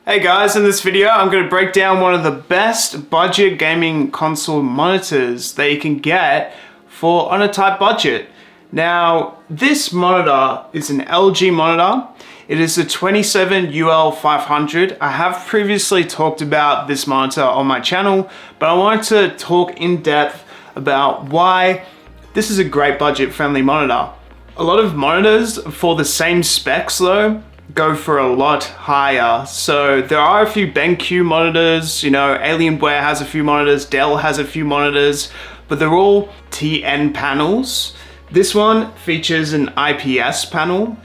Hey guys, in this video I'm going to break down one of the best budget gaming console monitors that you can get for on a tight budget. Now this monitor is an LG monitor. It is the 27UL500. I have previously talked about this monitor on my channel, but I wanted to talk in depth about why this is a great budget friendly monitor. A lot of monitors for the same specs though go for a lot higher. So there are a few BenQ monitors, you know, Alienware has a few monitors, Dell has a few monitors, but they're all TN panels. This one features an IPS panel,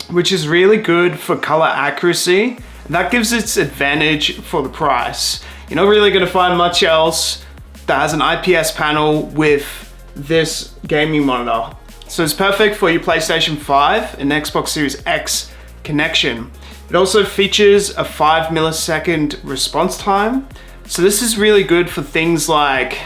which is really good for color accuracy. That gives its advantage for the price. You're not really gonna find much else that has an IPS panel with this gaming monitor. So it's perfect for your PlayStation 5 and Xbox Series X connection. It also features a 5 millisecond response time. So this is really good for things like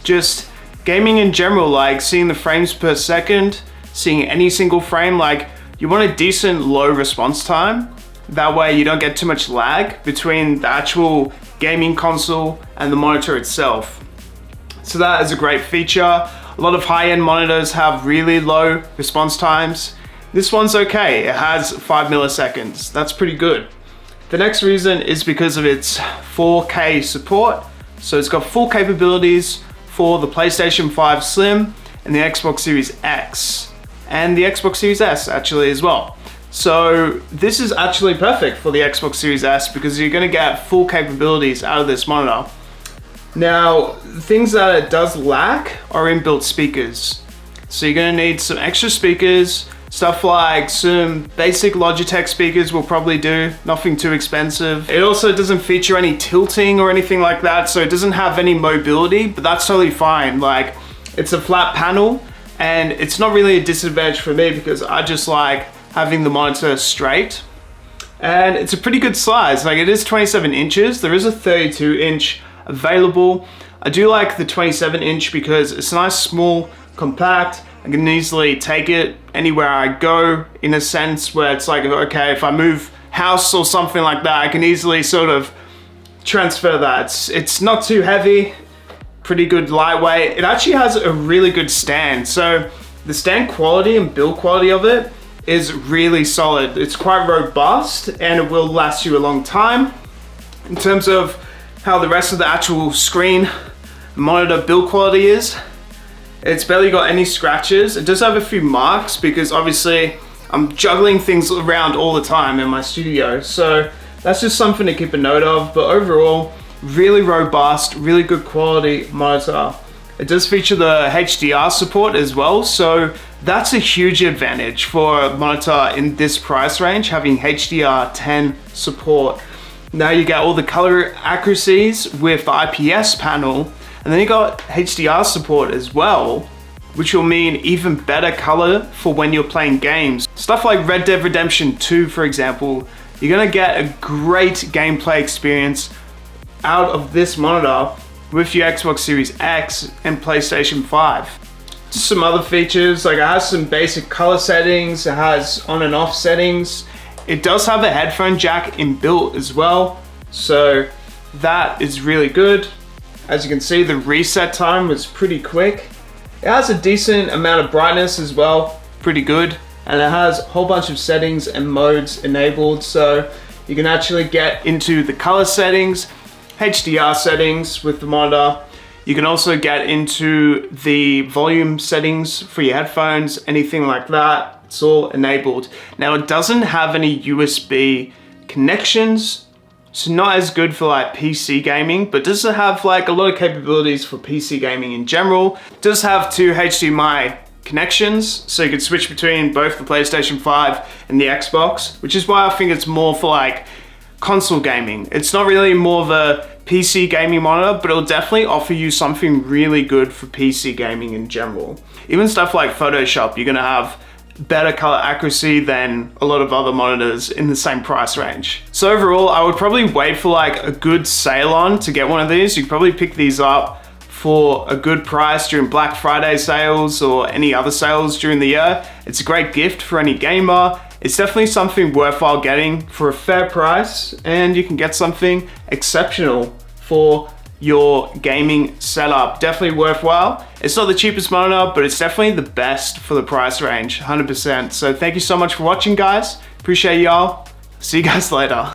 just gaming in general, like seeing the frames per second, seeing any single frame. Like you want a decent low response time. That way you don't get too much lag between the actual gaming console and the monitor itself. So that is a great feature. A lot of high-end monitors have really low response times. This one's okay, it has 5 milliseconds. That's pretty good. The next reason is because of its 4K support. So it's got full capabilities for the PlayStation 5 Slim and the Xbox Series X and the Xbox Series S actually as well. So this is actually perfect for the Xbox Series S because you're gonna get full capabilities out of this monitor. Now, things that it does lack are inbuilt speakers. So you're gonna need some extra speakers. Stuff like some basic Logitech speakers will probably do, nothing too expensive. It also doesn't feature any tilting or anything like that, so it doesn't have any mobility, but that's totally fine. Like, it's a flat panel, and it's not really a disadvantage for me because I just like having the monitor straight. And it's a pretty good size, like it is 27 inches. There is a 32 inch available. I do like the 27 inch because it's nice, small, compact. I can easily take it anywhere I go in a sense where it's like, okay, if I move house or something like that, I can easily sort of transfer that. It's not too heavy, pretty good lightweight. It actually has a really good stand. So the stand quality and build quality of it is really solid. It's quite robust and it will last you a long time. In terms of how the rest of the actual screen monitor build quality is, it's barely got any scratches. It does have a few marks because obviously I'm juggling things around all the time in my studio. So that's just something to keep a note of. But overall, really robust, really good quality monitor. It does feature the HDR support as well. So that's a huge advantage for a monitor in this price range, having HDR10 support. Now you get all the color accuracies with the IPS panel. And then you got HDR support as well, which will mean even better color for when you're playing games. Stuff like Red Dead Redemption 2, for example, you're gonna get a great gameplay experience out of this monitor with your Xbox Series X and PlayStation 5. Just some other features, like it has some basic color settings, it has on and off settings. It does have a headphone jack inbuilt as well, so that is really good. As you can see, the reset time was pretty quick. It has a decent amount of brightness as well, pretty good. And it has a whole bunch of settings and modes enabled. So you can actually get into the color settings, HDR settings with the monitor. You can also get into the volume settings for your headphones, anything like that. It's all enabled. Now it doesn't have any USB connections. So not as good for like PC gaming, but does have like a lot of capabilities for PC gaming in general. It does have 2 HDMI connections, so you can switch between both the PlayStation 5 and the Xbox, which is why I think it's more for like console gaming. It's not really more of a PC gaming monitor, but it'll definitely offer you something really good for PC gaming in general. Even stuff like Photoshop, you're gonna have better color accuracy than a lot of other monitors in the same price range. So overall, I would probably wait for like a good sale on to get one of these. You could probably pick these up for a good price during Black Friday sales or any other sales during the year. It's a great gift for any gamer, it's definitely something worthwhile getting for a fair price, and you can get something exceptional for your gaming setup. Definitely worthwhile. It's not the cheapest monitor, but it's definitely the best for the price range, 100%. So thank you so much for watching, guys. Appreciate y'all. See you guys later.